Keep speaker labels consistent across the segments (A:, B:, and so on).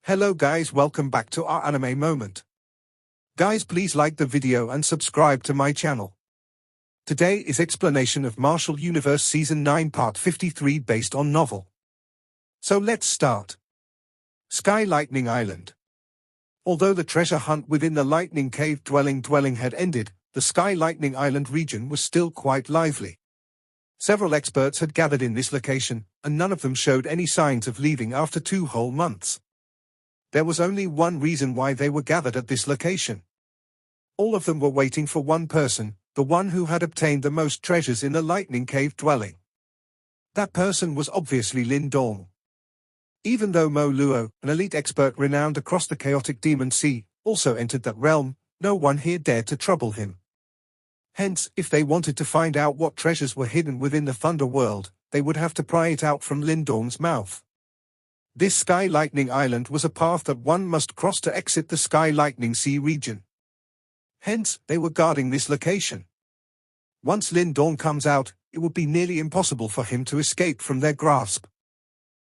A: Hello guys, welcome back to our anime moment. Guys, please like the video and subscribe to my channel. Today is explanation of Martial Universe Season 9 Part 53 based on novel. So let's start. Sky Lightning Island. Although the treasure hunt within the Lightning Cave dwelling had ended, the Sky Lightning Island region was still quite lively. Several experts had gathered in this location, and none of them showed any signs of leaving after 2 whole months. There was only one reason why they were gathered at this location. All of them were waiting for one person, the one who had obtained the most treasures in the Lightning Cave dwelling. That person was obviously Lin Dong. Even though Mo Luo, an elite expert renowned across the chaotic demon sea, also entered that realm, no one here dared to trouble him. Hence, if they wanted to find out what treasures were hidden within the Thunder World, they would have to pry it out from Lin Dong's mouth. This Sky Lightning Island was a path that one must cross to exit the Sky Lightning Sea region. Hence, they were guarding this location. Once Lin Dong comes out, it would be nearly impossible for him to escape from their grasp.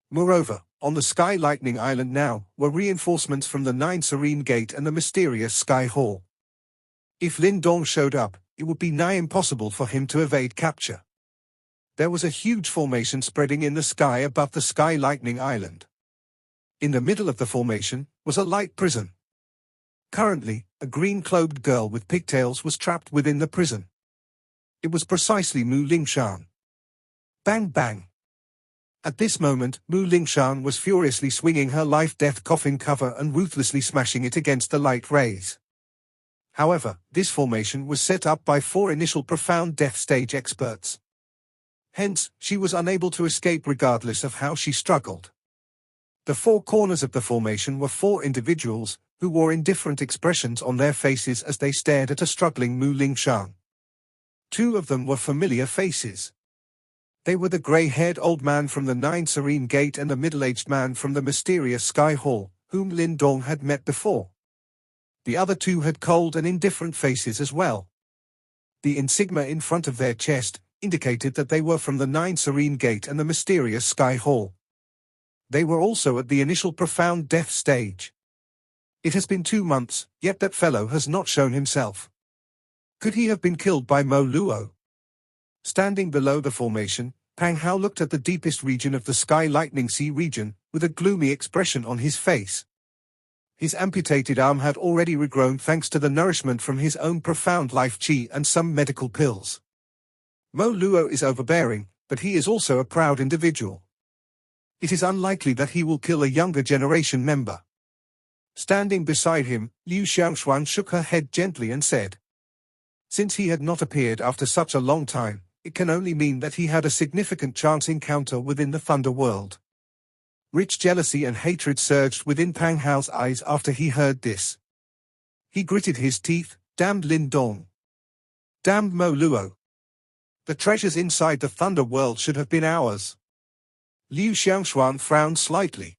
A: Moreover, on the Sky Lightning Island now were reinforcements from the 9 Serene Gate and the mysterious Sky Hall. If Lin Dong showed up, it would be nigh impossible for him to evade capture. There was a huge formation spreading in the sky above the Sky Lightning Island. In the middle of the formation was a light prison. Currently, a green-clothed girl with pigtails was trapped within the prison. It was precisely Mu Lingshan. Bang bang. At this moment, Mu Lingshan was furiously swinging her life-death coffin cover and ruthlessly smashing it against the light rays. However, this formation was set up by 4 initial profound death stage experts. Hence, she was unable to escape regardless of how she struggled. The 4 corners of the formation were 4 individuals, who wore indifferent expressions on their faces as they stared at a struggling Mu Lingshan. 2 of them were familiar faces. They were the grey-haired old man from the 9 Serene Gate and the middle-aged man from the mysterious Sky Hall, whom Lin Dong had met before. The other 2 had cold and indifferent faces as well. The insignia in front of their chest indicated that they were from the 9 Serene Gate and the mysterious Sky Hall. They were also at the initial profound death stage. It has been 2 months, yet that fellow has not shown himself. Could he have been killed by Mo Luo? Standing below the formation, Pang Hao looked at the deepest region of the Sky Lightning Sea region, with a gloomy expression on his face. His amputated arm had already regrown thanks to the nourishment from his own profound life chi and some medical pills. Mo Luo is overbearing, but he is also a proud individual. It is unlikely that he will kill a younger generation member. Standing beside him, Liu Xiangxuan shook her head gently and said, since he had not appeared after such a long time, it can only mean that he had a significant chance encounter within the Thunder World. Rich jealousy and hatred surged within Pang Hao's eyes after he heard this. He gritted his teeth. Damned Lin Dong. Damned Mo Luo. The treasures inside the Thunder World should have been ours. Liu Xiangxuan frowned slightly.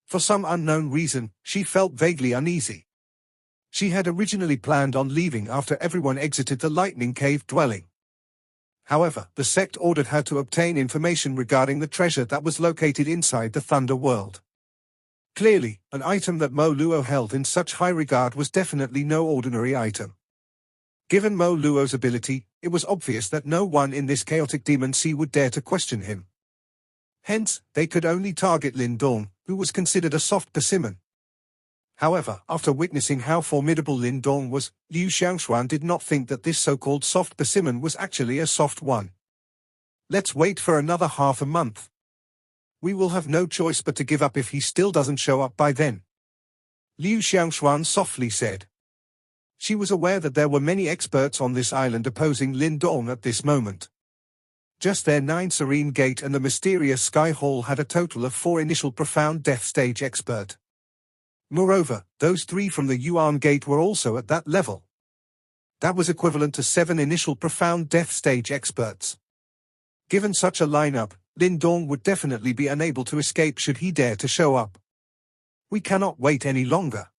A: For some unknown reason, she felt vaguely uneasy. She had originally planned on leaving after everyone exited the Lightning Cave dwelling. However, the sect ordered her to obtain information regarding the treasure that was located inside the Thunder World. Clearly, an item that Mo Luo held in such high regard was definitely no ordinary item. Given Mo Luo's ability, it was obvious that no one in this chaotic demon sea would dare to question him. Hence, they could only target Lin Dong, who was considered a soft persimmon. However, after witnessing how formidable Lin Dong was, Liu Xiangxuan did not think that this so-called soft persimmon was actually a soft one. Let's wait for another half a month. We will have no choice but to give up if he still doesn't show up by then. Liu Xiangxuan softly said. She was aware that there were many experts on this island opposing Lin Dong at this moment. Just their 9 Serene Gate and the mysterious Sky Hall had a total of 4 initial profound death stage expert. Moreover, those 3 from the Yuan Gate were also at that level. That was equivalent to 7 initial profound death stage experts. Given such a lineup, Lin Dong would definitely be unable to escape should he dare to show up. We cannot wait any longer.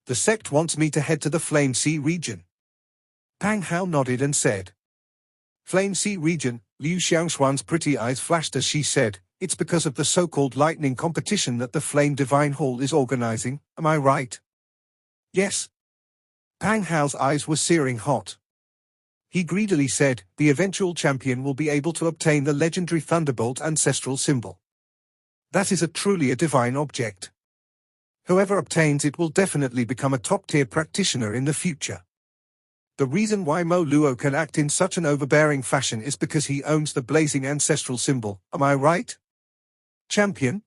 A: The sect wants me to head to the Flame Sea region. Pang Hao nodded and said. Flame Sea region. Liu Xiangxuan's pretty eyes flashed as she said, It's because of the so-called lightning competition that the Flame Divine Hall is organizing, am I right? Yes. Pang Hao's eyes were searing hot. He greedily said, the eventual champion will be able to obtain the legendary Thunderbolt ancestral symbol. That is truly a divine object. Whoever obtains it will definitely become a top-tier practitioner in the future. The reason why Mo Luo can act in such an overbearing fashion is because he owns the blazing ancestral symbol, am I right? Champion?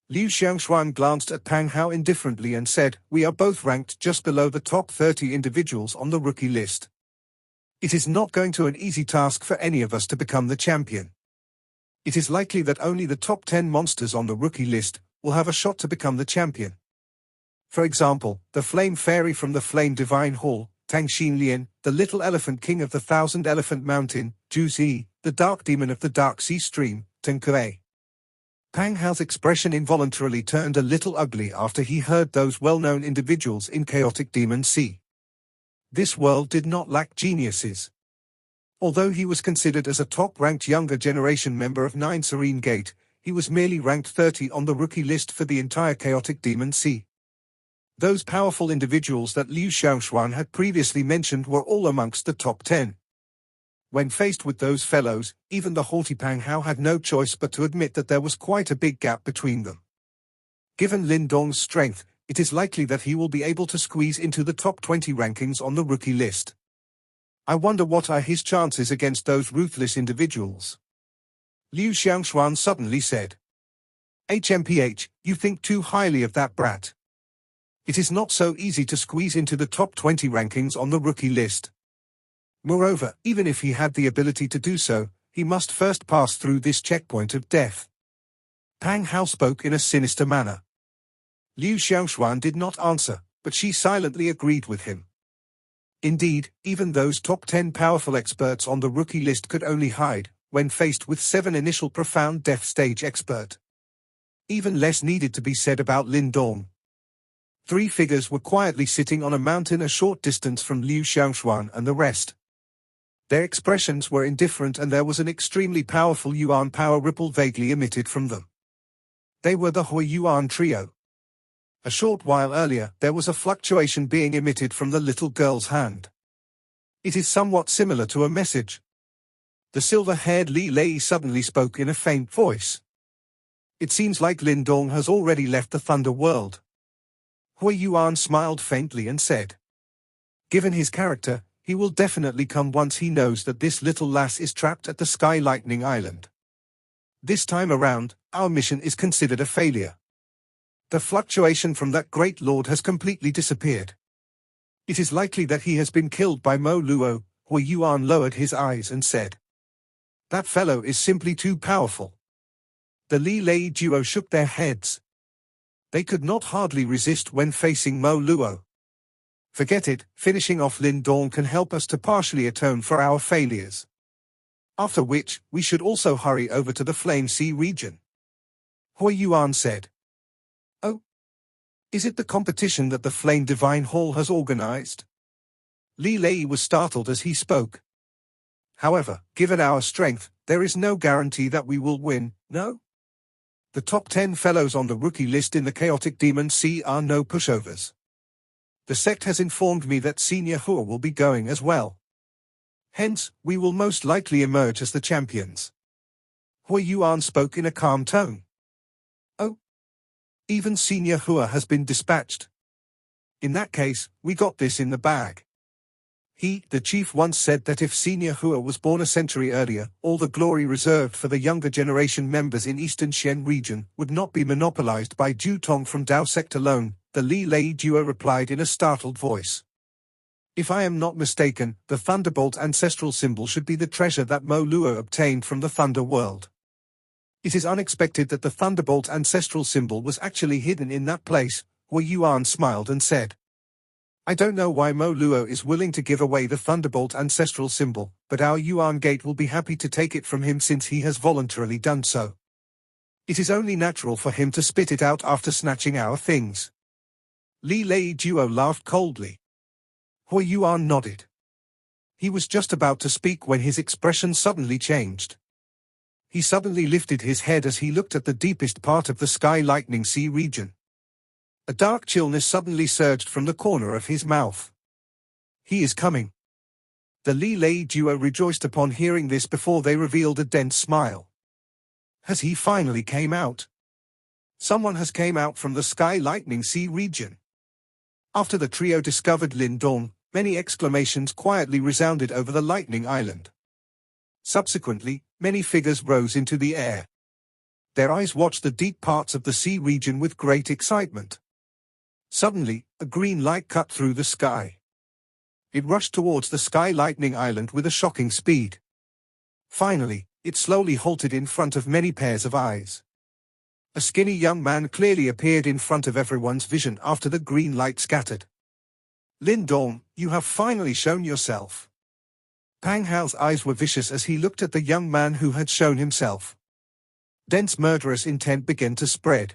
A: Liu Xiangshuan glanced at Pang Hao indifferently and said, we are both ranked just below the top 30 individuals on the rookie list. It is not going to be an easy task for any of us to become the champion. It is likely that only the top 10 monsters on the rookie list will have a shot to become the champion. For example, the Flame Fairy from the Flame Divine Hall, Tang Xinlian, the Little Elephant King of the Thousand Elephant Mountain, Zhu Zi, the Dark Demon of the Dark Sea Stream, Teng Kuei. Pang Hao's expression involuntarily turned a little ugly after he heard those well-known individuals in Chaotic Demon Sea. This world did not lack geniuses. Although he was considered as a top-ranked younger generation member of 9 Serene Gate, he was merely ranked 30 on the rookie list for the entire Chaotic Demon Sea. Those powerful individuals that Liu Xiangshuan had previously mentioned were all amongst the top 10. When faced with those fellows, even the haughty Pang Hao had no choice but to admit that there was quite a big gap between them. Given Lin Dong's strength, it is likely that he will be able to squeeze into the top 20 rankings on the rookie list. I wonder what are his chances against those ruthless individuals. Liu Xiangshuan suddenly said. HMPH, you think too highly of that brat. It is not so easy to squeeze into the top 20 rankings on the rookie list. Moreover, even if he had the ability to do so, he must first pass through this checkpoint of death. Pang Hao spoke in a sinister manner. Liu Xiangshuan did not answer, but she silently agreed with him. Indeed, even those top 10 powerful experts on the rookie list could only hide, when faced with 7 initial profound death stage expert. Even less needed to be said about Lin Dong. 3 figures were quietly sitting on a mountain a short distance from Liu Xiangshuan and the rest. Their expressions were indifferent and there was an extremely powerful Yuan power ripple vaguely emitted from them. They were the Hui Yuan trio. A short while earlier, there was a fluctuation being emitted from the little girl's hand. It is somewhat similar to a message. The silver-haired Li Lei suddenly spoke in a faint voice. It seems like Lin Dong has already left the Thunder World. Hui Yuan smiled faintly and said, given his character, he will definitely come once he knows that this little lass is trapped at the Sky Lightning Island. This time around, our mission is considered a failure. The fluctuation from that great lord has completely disappeared. It is likely that he has been killed by Mo Luo. Hui Yuan lowered his eyes and said, that fellow is simply too powerful. The Li Lei duo shook their heads. They could not hardly resist when facing Mo Luo. Forget it, finishing off Lin Dong can help us to partially atone for our failures. After which, we should also hurry over to the Flame Sea region. Hui Yuan said. Oh? Is it the competition that the Flame Divine Hall has organized? Li Lei was startled as he spoke. However, given our strength, there is no guarantee that we will win, no? The top 10 fellows on the rookie list in the Chaotic Demon Sea are no pushovers. The sect has informed me that Senior Hua will be going as well. Hence, we will most likely emerge as the champions. Hui Yuan spoke in a calm tone. Oh? Even Senior Hua has been dispatched. In that case, we got this in the bag. He, the chief, once said that if Senior Hua was born a century earlier, all the glory reserved for the younger generation members in Eastern Xian region would not be monopolized by Ju Tong from Dao sect alone, the Li Lei duo replied in a startled voice. If I am not mistaken, the Thunderbolt ancestral symbol should be the treasure that Mo Luo obtained from the Thunder World. It is unexpected that the Thunderbolt ancestral symbol was actually hidden in that place. Hui Yuan smiled and said. I don't know why Mo Luo is willing to give away the Thunderbolt ancestral symbol, but our Yuan Gate will be happy to take it from him since he has voluntarily done so. It is only natural for him to spit it out after snatching our things. Li Lei duo laughed coldly. Hui Yuan nodded. He was just about to speak when his expression suddenly changed. He suddenly lifted his head as he looked at the deepest part of the Sky Lightning Sea region. A dark chillness suddenly surged from the corner of his mouth. He is coming. The Lei duo rejoiced upon hearing this before they revealed a dense smile. Has he finally came out? Someone has came out from the Sky Lightning Sea region. After the trio discovered Lin Dong, many exclamations quietly resounded over the Lightning Island. Subsequently, many figures rose into the air. Their eyes watched the deep parts of the sea region with great excitement. Suddenly, a green light cut through the sky. It rushed towards the Sky Lightning Island with a shocking speed. Finally, it slowly halted in front of many pairs of eyes. A skinny young man clearly appeared in front of everyone's vision after the green light scattered. Lin Dong, you have finally shown yourself. Pang Hao's eyes were vicious as he looked at the young man who had shown himself. Dense murderous intent began to spread.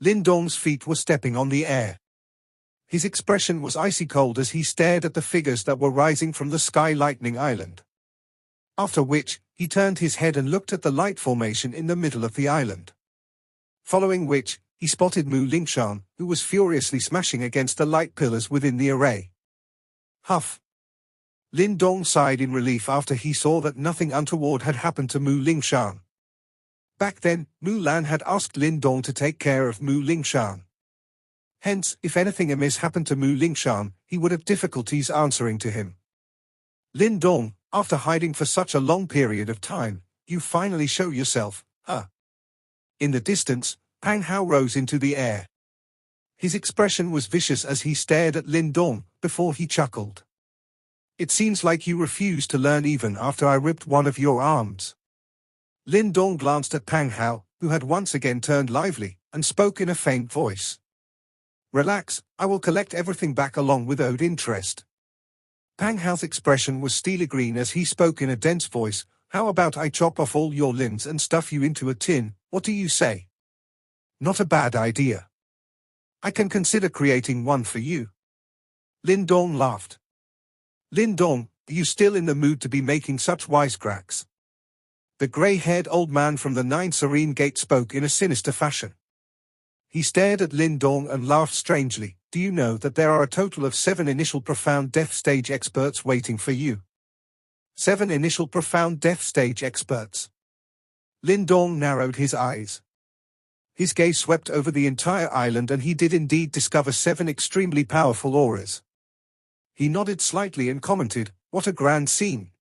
A: Lin Dong's feet were stepping on the air. His expression was icy cold as he stared at the figures that were rising from the Sky Lightning Island. After which, he turned his head and looked at the light formation in the middle of the island. Following which, he spotted Mu Lingshan, who was furiously smashing against the light pillars within the array. Huff! Lin Dong sighed in relief after he saw that nothing untoward had happened to Mu Lingshan. Back then, Mu Lan had asked Lin Dong to take care of Mu Lingshan. Hence, if anything amiss happened to Mu Lingshan, he would have difficulties answering to him. Lin Dong, after hiding for such a long period of time, you finally show yourself, huh? In the distance, Pang Hao rose into the air. His expression was vicious as he stared at Lin Dong, before he chuckled. It seems like you refuse to learn even after I ripped one of your arms. Lin Dong glanced at Pang Hao, who had once again turned lively, and spoke in a faint voice. Relax, I will collect everything back along with owed interest. Pang Hao's expression was steely green as he spoke in a dense voice. How about I chop off all your limbs and stuff you into a tin, what do you say? Not a bad idea. I can consider creating one for you. Lin Dong laughed. Lin Dong, are you still in the mood to be making such wisecracks? The grey-haired old man from the 9 Serene Gate spoke in a sinister fashion. He stared at Lin Dong and laughed strangely. Do you know that there are a total of 7 initial profound death stage experts waiting for you? 7 initial profound death stage experts. Lin Dong narrowed his eyes. His gaze swept over the entire island and he did indeed discover 7 extremely powerful auras. He nodded slightly and commented, what a grand scene.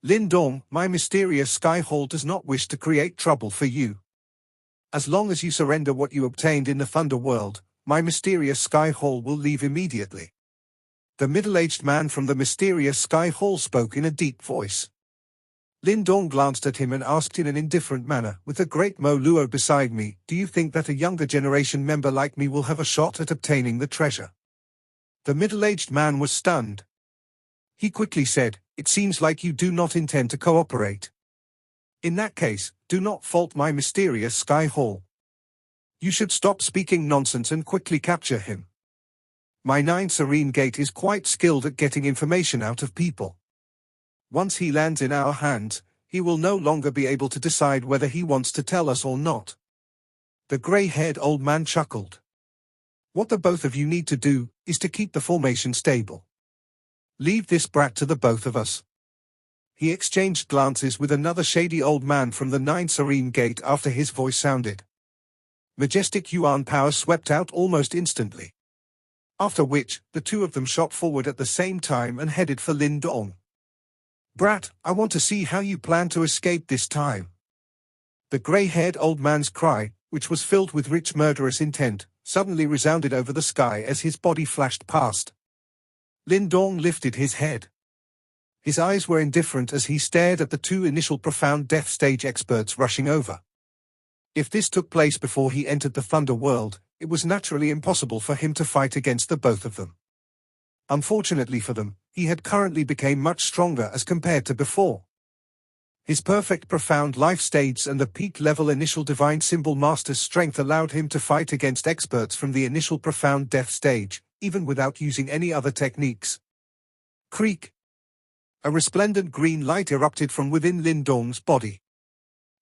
A: Lin Dong, my mysterious Sky Hall does not wish to create trouble for you. As long as you surrender what you obtained in the Thunder World, my mysterious Sky Hall will leave immediately. The middle-aged man from the mysterious Sky Hall spoke in a deep voice. Lin Dong glanced at him and asked in an indifferent manner, with the great Mo Luo beside me, do you think that a younger generation member like me will have a shot at obtaining the treasure? The middle-aged man was stunned. He quickly said, it seems like you do not intend to cooperate. In that case, do not fault my mysterious Sky Hall. You should stop speaking nonsense and quickly capture him. My 9 Serene Gate is quite skilled at getting information out of people. Once he lands in our hands, he will no longer be able to decide whether he wants to tell us or not. The grey-haired old man chuckled. What the both of you need to do, is to keep the formation stable. Leave this brat to the both of us. He exchanged glances with another shady old man from the 9 Serene Gate after his voice sounded. Majestic Yuan power swept out almost instantly. After which, the two of them shot forward at the same time and headed for Lin Dong. Brat, I want to see how you plan to escape this time. The grey-haired old man's cry, which was filled with rich murderous intent, suddenly resounded over the sky as his body flashed past. Lin Dong lifted his head. His eyes were indifferent as he stared at the 2 initial profound death stage experts rushing over. If this took place before he entered the Thunder World, it was naturally impossible for him to fight against the both of them. Unfortunately for them, he had currently become much stronger as compared to before. His perfect profound life stage and the peak-level initial divine symbol master's strength allowed him to fight against experts from the initial profound death stage, even without using any other techniques. Creak! A resplendent green light erupted from within Lin Dong's body.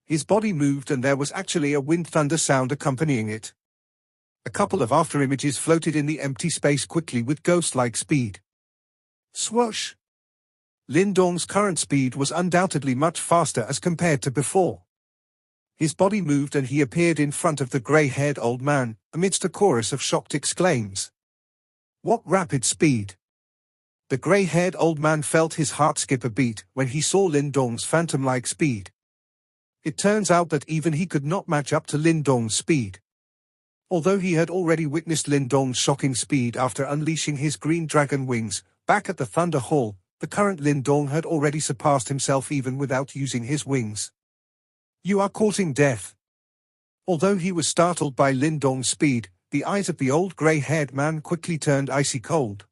A: His body moved and there was actually a wind thunder sound accompanying it. A couple of afterimages floated in the empty space quickly with ghost-like speed. Swoosh! Lin Dong's current speed was undoubtedly much faster as compared to before. His body moved and he appeared in front of the grey-haired old man, amidst a chorus of shocked exclaims. What rapid speed! The grey-haired old man felt his heart skip a beat when he saw Lin Dong's phantom-like speed. It turns out that even he could not match up to Lin Dong's speed. Although he had already witnessed Lin Dong's shocking speed after unleashing his green dragon wings, back at the Thunder Hall, the current Lin Dong had already surpassed himself even without using his wings. You are courting death. Although he was startled by Lin Dong's speed, the eyes of the old grey-haired man quickly turned icy cold.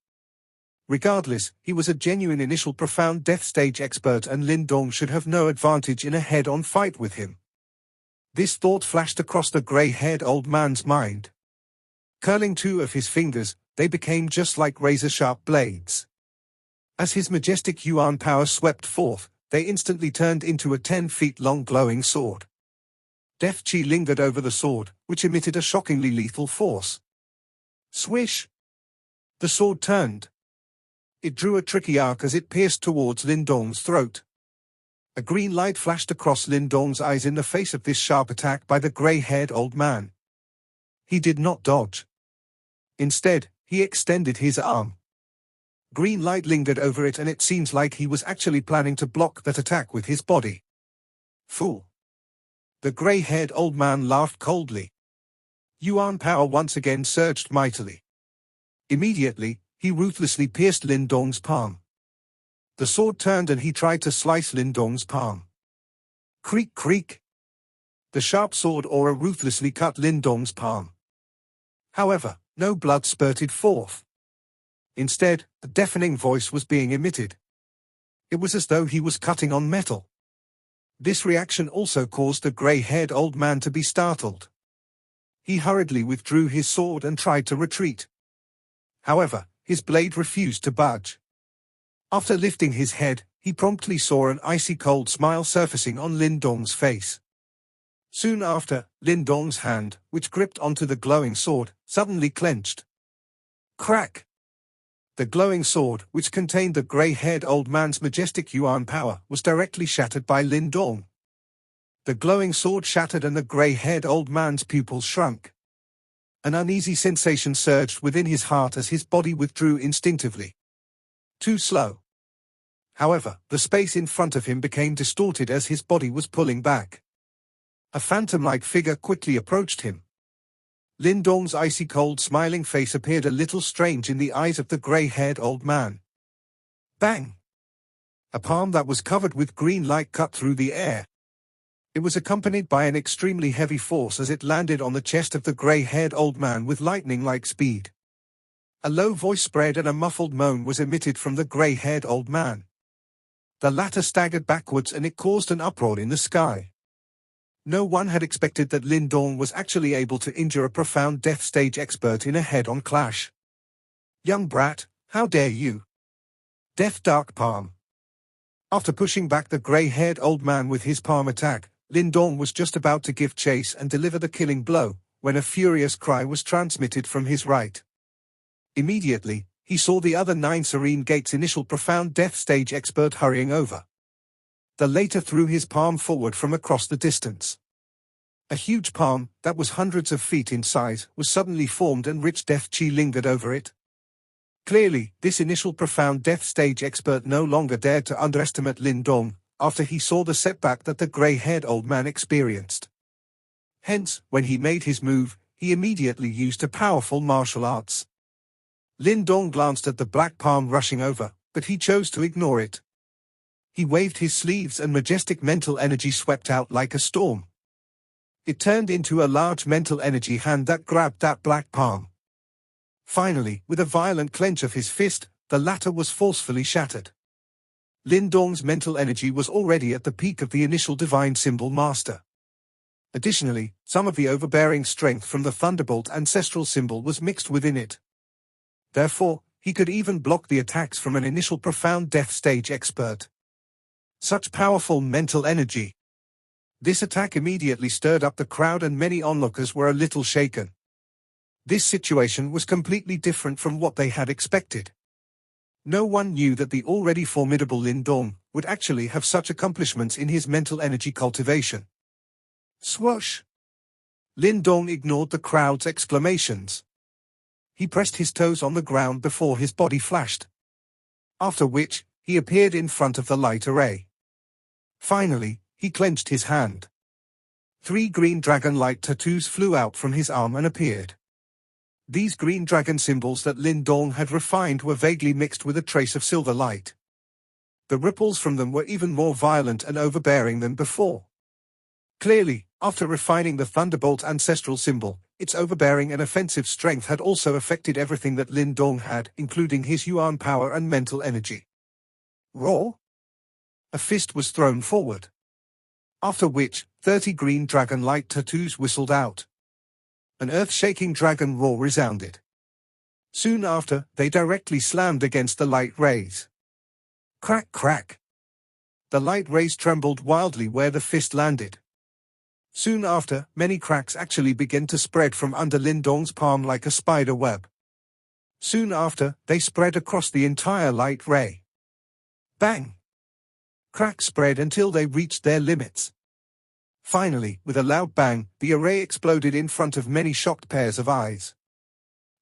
A: Regardless, he was a genuine initial profound death stage expert and Lin Dong should have no advantage in a head-on fight with him. This thought flashed across the grey-haired old man's mind. Curling two of his fingers, they became just like razor-sharp blades. As his majestic yuan power swept forth, they instantly turned into a 10-feet-long glowing sword. Death Chi lingered over the sword, which emitted a shockingly lethal force. Swish! The sword turned. It drew a tricky arc as it pierced towards Lin Dong's throat. A green light flashed across Lin Dong's eyes in the face of this sharp attack by the grey-haired old man. He did not dodge. Instead, he extended his arm. Green light lingered over it and it seems like he was actually planning to block that attack with his body. Fool! The grey-haired old man laughed coldly. Yuan power once again surged mightily. Immediately, he ruthlessly pierced Lin Dong's palm. The sword turned and he tried to slice Lin Dong's palm. Creak creak! The sharp sword aura ruthlessly cut Lin Dong's palm. However, no blood spurted forth. Instead, a deafening voice was being emitted. It was as though he was cutting on metal. This reaction also caused the grey-haired old man to be startled. He hurriedly withdrew his sword and tried to retreat. However, his blade refused to budge. After lifting his head, he promptly saw an icy cold smile surfacing on Lin Dong's face. Soon after, Lin Dong's hand, which gripped onto the glowing sword, suddenly clenched. Crack! The glowing sword, which contained the grey-haired old man's majestic yuan power, was directly shattered by Lin Dong. The glowing sword shattered and the grey-haired old man's pupils shrunk. An uneasy sensation surged within his heart as his body withdrew instinctively. Too slow. However, the space in front of him became distorted as his body was pulling back. A phantom-like figure quickly approached him. Lin Dong's icy cold smiling face appeared a little strange in the eyes of the grey-haired old man. Bang! A palm that was covered with green light cut through the air. It was accompanied by an extremely heavy force as it landed on the chest of the grey-haired old man with lightning-like speed. A low voice spread and a muffled moan was emitted from the grey-haired old man. The latter staggered backwards and it caused an uproar in the sky. No one had expected that Lin Dong was actually able to injure a profound death stage expert in a head-on clash. Young brat, how dare you! Death Dark Palm. After pushing back the grey-haired old man with his palm attack, Lin Dong was just about to give chase and deliver the killing blow, when a furious cry was transmitted from his right. Immediately, he saw the other 9 Serene Gate's initial profound death stage expert hurrying over. The latter threw his palm forward from across the distance. A huge palm, that was hundreds of feet in size, was suddenly formed and rich death chi lingered over it. Clearly, this initial profound death stage expert no longer dared to underestimate Lin Dong, after he saw the setback that the grey-haired old man experienced. Hence, when he made his move, he immediately used a powerful martial arts. Lin Dong glanced at the black palm rushing over, but he chose to ignore it. He waved his sleeves and majestic mental energy swept out like a storm. It turned into a large mental energy hand that grabbed that black palm. Finally, with a violent clench of his fist, the latter was forcefully shattered. Lin Dong's mental energy was already at the peak of the initial divine symbol master. Additionally, some of the overbearing strength from the Thunderbolt ancestral symbol was mixed within it. Therefore, he could even block the attacks from an initial profound death stage expert. Such powerful mental energy. This attack immediately stirred up the crowd and many onlookers were a little shaken. This situation was completely different from what they had expected. No one knew that the already formidable Lin Dong would actually have such accomplishments in his mental energy cultivation. Swoosh! Lin Dong ignored the crowd's exclamations. He pressed his toes on the ground before his body flashed. After which, he appeared in front of the light array. Finally, he clenched his hand. 3 green dragon light tattoos flew out from his arm and appeared. These green dragon symbols that Lin Dong had refined were vaguely mixed with a trace of silver light. The ripples from them were even more violent and overbearing than before. Clearly, after refining the Thunderbolt ancestral symbol, its overbearing and offensive strength had also affected everything that Lin Dong had, including his yuan power and mental energy. Roar! A fist was thrown forward. After which, 30 green dragon light tattoos whistled out. An earth-shaking dragon roar resounded. Soon after, they directly slammed against the light rays. Crack crack! The light rays trembled wildly where the fist landed. Soon after, many cracks actually began to spread from under Lin Dong's palm like a spider web. Soon after, they spread across the entire light ray. Bang! Cracks spread until they reached their limits. Finally, with a loud bang, the array exploded in front of many shocked pairs of eyes.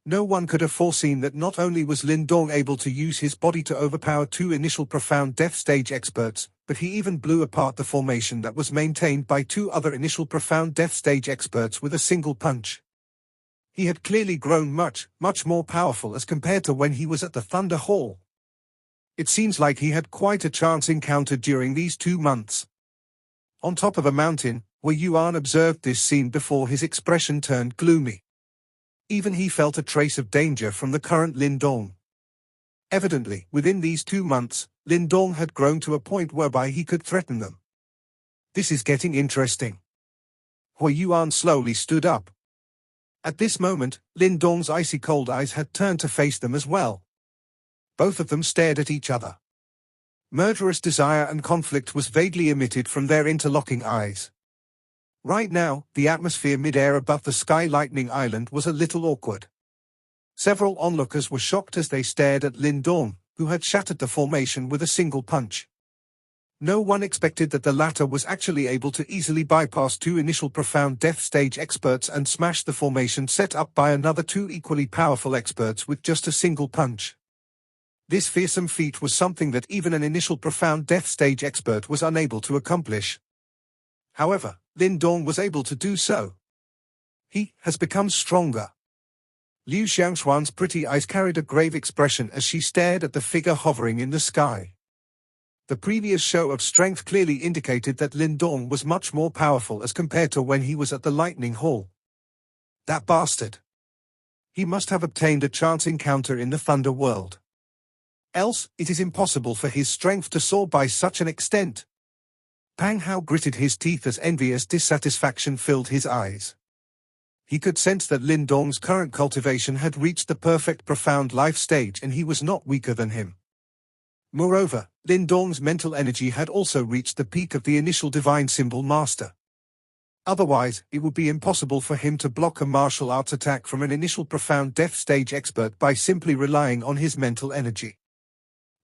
A: No one could have foreseen that not only was Lin Dong able to use his body to overpower 2 initial profound death stage experts, but he even blew apart the formation that was maintained by 2 other initial profound death stage experts with a single punch. He had clearly grown much more powerful as compared to when he was at the Thunder Hall. It seems like he had quite a chance encounter during these 2 months. On top of a mountain, Wei Yuan observed this scene before his expression turned gloomy. Even he felt a trace of danger from the current Lin Dong. Evidently, within these 2 months, Lin Dong had grown to a point whereby he could threaten them. This is getting interesting. Wei Yuan slowly stood up. At this moment, Lin Dong's icy cold eyes had turned to face them as well. Both of them stared at each other. Murderous desire and conflict was vaguely emitted from their interlocking eyes. Right now, the atmosphere mid-air above the Sky Lightning Island was a little awkward. Several onlookers were shocked as they stared at Lin Dong, who had shattered the formation with a single punch. No one expected that the latter was actually able to easily bypass 2 initial profound death stage experts and smash the formation set up by another 2 equally powerful experts with just a single punch. This fearsome feat was something that even an initial profound death stage expert was unable to accomplish. However, Lin Dong was able to do so. He has become stronger. Liu Xiangxuan's pretty eyes carried a grave expression as she stared at the figure hovering in the sky. The previous show of strength clearly indicated that Lin Dong was much more powerful as compared to when he was at the Lightning Hall. That bastard! He must have obtained a chance encounter in the Thunder World. Else, it is impossible for his strength to soar by such an extent. Pang Hao gritted his teeth as envious dissatisfaction filled his eyes. He could sense that Lin Dong's current cultivation had reached the perfect profound life stage and he was not weaker than him. Moreover, Lin Dong's mental energy had also reached the peak of the initial divine symbol master. Otherwise, it would be impossible for him to block a martial arts attack from an initial profound death stage expert by simply relying on his mental energy.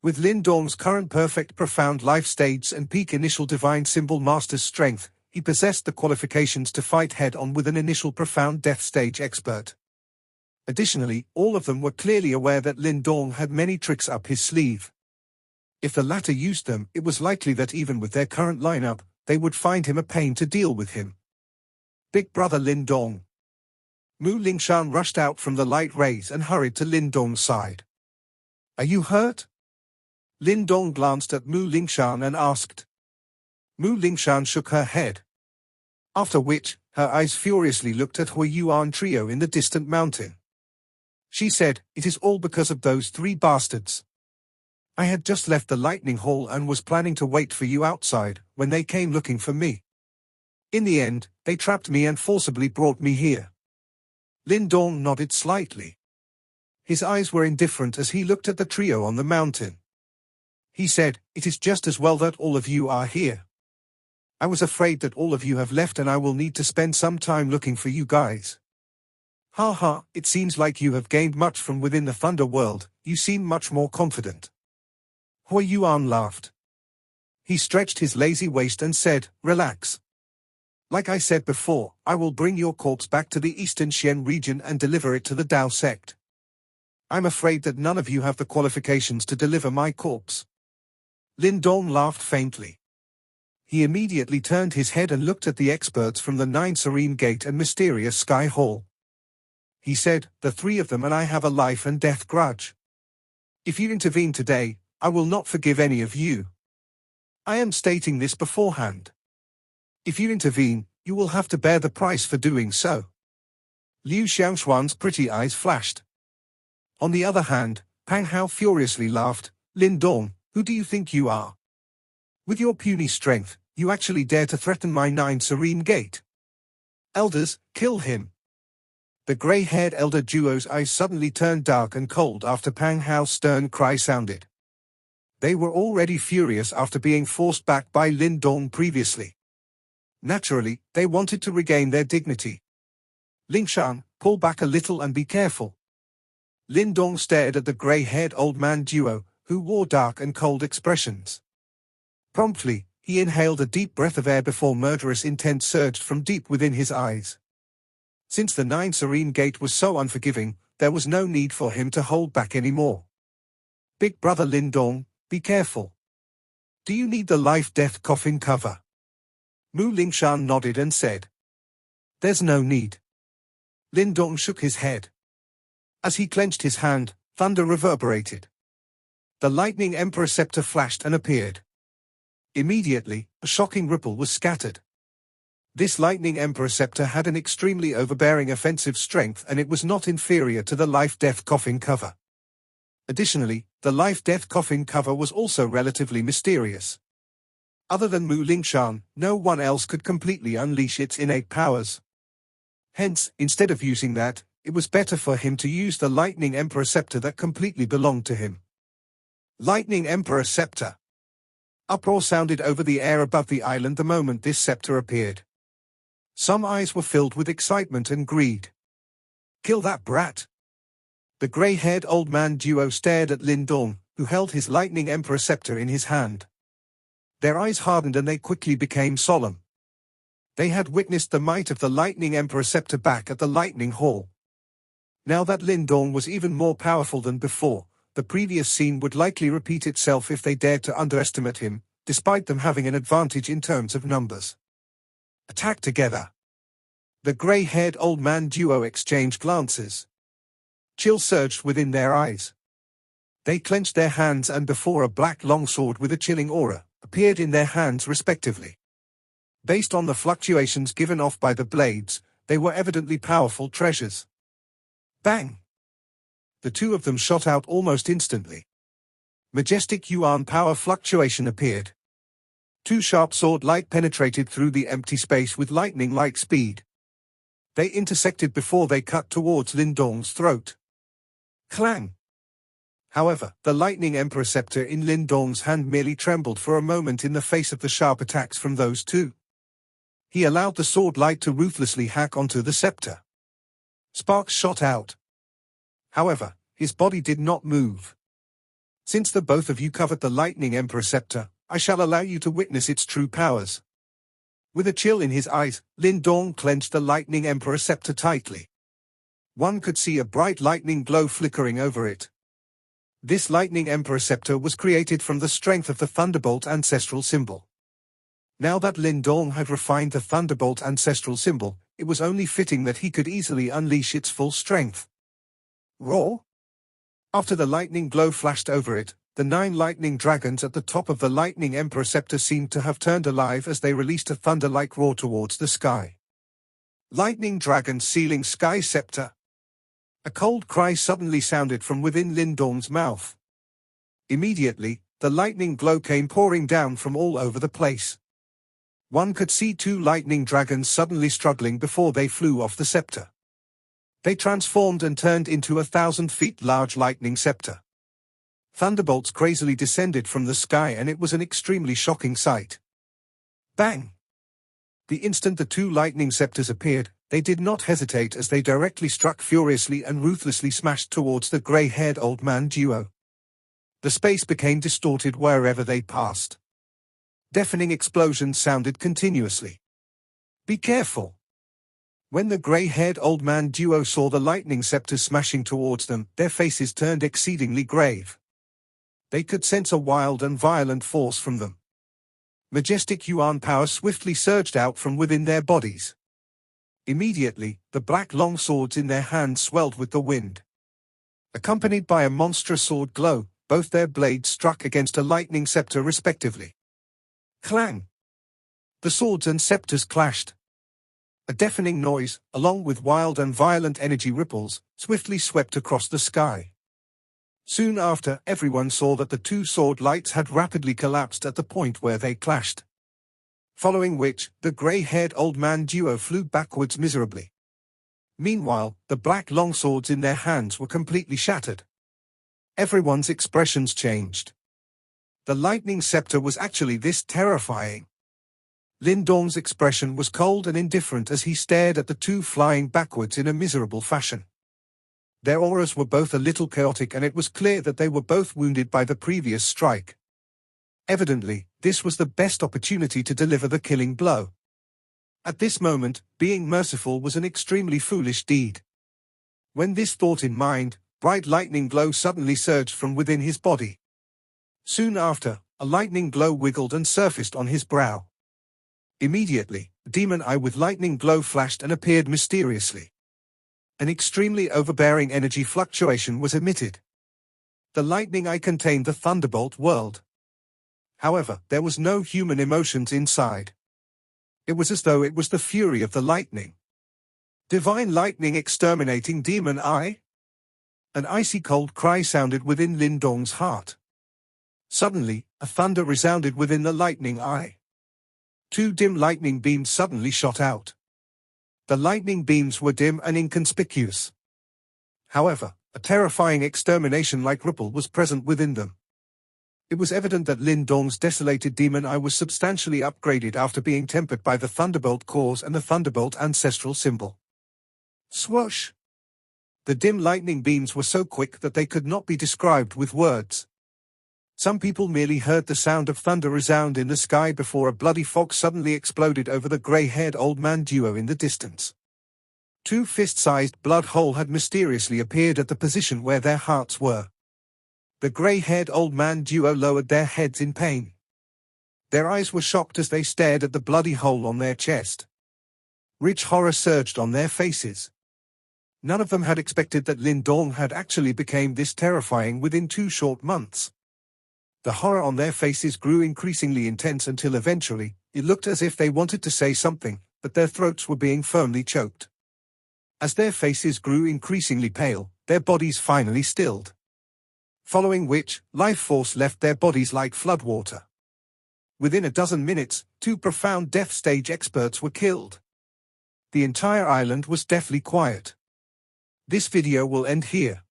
A: With Lin Dong's current perfect profound life stage and peak initial divine symbol master's strength, he possessed the qualifications to fight head-on with an initial profound death stage expert. Additionally, all of them were clearly aware that Lin Dong had many tricks up his sleeve. If the latter used them, it was likely that even with their current lineup, they would find him a pain to deal with him. Big brother Lin Dong. Mu Lingshan rushed out from the light rays and hurried to Lin Dong's side. Are you hurt? Lin Dong glanced at Mu Lingshan and asked. Mu Lingshan shook her head. After which, her eyes furiously looked at Hui Yuan trio in the distant mountain. She said, "It is all because of those 3 bastards. I had just left the Lightning Hall and was planning to wait for you outside, when they came looking for me. In the end, they trapped me and forcibly brought me here." Lin Dong nodded slightly. His eyes were indifferent as he looked at the trio on the mountain. He said, "It is just as well that all of you are here. I was afraid that all of you have left and I will need to spend some time looking for you guys. Ha ha, it seems like you have gained much from within the Thunder world, you seem much more confident. Hui Yuan laughed. He stretched his lazy waist and said, relax. Like I said before, I will bring your corpse back to the Eastern Xian region and deliver it to the Dao sect. I'm afraid that none of you have the qualifications to deliver my corpse. Lin Dong laughed faintly. He immediately turned his head and looked at the experts from the Nine Serene Gate and Mysterious Sky Hall. He said, the three of them and I have a life and death grudge. If you intervene today, I will not forgive any of you. I am stating this beforehand. If you intervene, you will have to bear the price for doing so. Liu Xiangshuan's pretty eyes flashed. On the other hand, Pang Hao furiously laughed. Lin Dong, who do you think you are? With your puny strength, you actually dare to threaten my Nine Serene Gate. Elders, kill him. The grey-haired elder duo's eyes suddenly turned dark and cold after Pang Hao's stern cry sounded. They were already furious after being forced back by Lin Dong previously. Naturally, they wanted to regain their dignity. Lingshan, pull back a little and be careful. Lin Dong stared at the grey-haired old man duo, who wore dark and cold expressions. Promptly, he inhaled a deep breath of air before murderous intent surged from deep within his eyes. Since the Nine Serene Gate was so unforgiving, there was no need for him to hold back anymore. Big brother Lin Dong, be careful. Do you need the life-death coffin cover? Mu Lingshan nodded and said. There's no need. Lin Dong shook his head. As he clenched his hand, thunder reverberated. The lightning emperor scepter flashed and appeared. Immediately, a shocking ripple was scattered. This lightning emperor scepter had an extremely overbearing offensive strength and it was not inferior to the life-death coffin cover. Additionally, the life-death coffin cover was also relatively mysterious. Other than Mu Lingshan, no one else could completely unleash its innate powers. Hence, instead of using that, it was better for him to use the lightning emperor scepter that completely belonged to him. Lightning emperor scepter. Uproar sounded over the air above the island the moment this scepter appeared. Some eyes were filled with excitement and greed. Kill that brat. The grey-haired old man duo stared at Lin Dong, who held his lightning emperor scepter in his hand. Their eyes hardened and they quickly became solemn. They had witnessed the might of the lightning emperor scepter back at the lightning hall. Now that Lin Dong was even more powerful than before, the previous scene would likely repeat itself if they dared to underestimate him, despite them having an advantage in terms of numbers. Attack together. The grey-haired old man duo exchanged glances. Chill surged within their eyes. They clenched their hands and before a black longsword with a chilling aura appeared in their hands respectively. Based on the fluctuations given off by the blades, they were evidently powerful treasures. Bang! The two of them shot out almost instantly. Majestic Yuan power fluctuation appeared. Two sharp sword light penetrated through the empty space with lightning-like speed. They intersected before they cut towards Lin Dong's throat. Clang! However, the lightning emperor scepter in Lin Dong's hand merely trembled for a moment in the face of the sharp attacks from those two. He allowed the sword light to ruthlessly hack onto the scepter. Sparks shot out. However, his body did not move. Since the both of you covered the lightning emperor scepter, I shall allow you to witness its true powers. With a chill in his eyes, Lin Dong clenched the lightning emperor scepter tightly. One could see a bright lightning glow flickering over it. This lightning emperor scepter was created from the strength of the Thunderbolt ancestral symbol. Now that Lin Dong had refined the Thunderbolt ancestral symbol, it was only fitting that he could easily unleash its full strength. Roar! After the lightning glow flashed over it, the 9 lightning dragons at the top of the lightning emperor scepter seemed to have turned alive as they released a thunder-like roar towards the sky. Lightning dragon sealing sky scepter. A cold cry suddenly sounded from within Lin Dong's mouth. Immediately, the lightning glow came pouring down from all over the place. One could see 2 lightning dragons suddenly struggling before they flew off the scepter. They transformed and turned into 1,000 feet large lightning scepter. Thunderbolts crazily descended from the sky and it was an extremely shocking sight. Bang! The instant the two lightning scepters appeared, they did not hesitate as they directly struck furiously and ruthlessly smashed towards the grey-haired old man duo. The space became distorted wherever they passed. Deafening explosions sounded continuously. "Be careful!" When the grey-haired old man duo saw the lightning scepters smashing towards them, their faces turned exceedingly grave. They could sense a wild and violent force from them. Majestic Yuan power swiftly surged out from within their bodies. Immediately, the black long swords in their hands swelled with the wind. Accompanied by a monstrous sword glow, both their blades struck against a lightning scepter respectively. Clang! The swords and scepters clashed. A deafening noise, along with wild and violent energy ripples, swiftly swept across the sky. Soon after, everyone saw that the two sword lights had rapidly collapsed at the point where they clashed. Following which, the grey-haired old man duo flew backwards miserably. Meanwhile, the black long swords in their hands were completely shattered. Everyone's expressions changed. The lightning scepter was actually this terrifying. Lin Dong's expression was cold and indifferent as he stared at the two flying backwards in a miserable fashion. Their auras were both a little chaotic and it was clear that they were both wounded by the previous strike. Evidently, this was the best opportunity to deliver the killing blow. At this moment, being merciful was an extremely foolish deed. When this thought in mind, bright lightning glow suddenly surged from within his body. Soon after, a lightning glow wiggled and surfaced on his brow. Immediately, a demon eye with lightning glow flashed and appeared mysteriously. An extremely overbearing energy fluctuation was emitted. The lightning eye contained the thunderbolt world. However, there was no human emotions inside. It was as though it was the fury of the lightning. Divine lightning exterminating demon eye? An icy cold cry sounded within Lin Dong's heart. Suddenly, a thunder resounded within the lightning eye. Two dim lightning beams suddenly shot out. The lightning beams were dim and inconspicuous. However, a terrifying extermination-like ripple was present within them. It was evident that Lin Dong's desolated demon eye was substantially upgraded after being tempered by the Thunderbolt cores and the Thunderbolt ancestral symbol. Swoosh! The dim lightning beams were so quick that they could not be described with words. Some people merely heard the sound of thunder resound in the sky before a bloody fog suddenly exploded over the grey-haired old man duo in the distance. Two fist-sized blood holes had mysteriously appeared at the position where their hearts were. The grey-haired old man duo lowered their heads in pain. Their eyes were shocked as they stared at the bloody hole on their chest. Rich horror surged on their faces. None of them had expected that Lin Dong had actually become this terrifying within 2 short months. The horror on their faces grew increasingly intense until eventually, it looked as if they wanted to say something, but their throats were being firmly choked. As their faces grew increasingly pale, their bodies finally stilled. Following which, life force left their bodies like floodwater. Within a dozen minutes, 2 profound death stage experts were killed. The entire island was deathly quiet. This video will end here.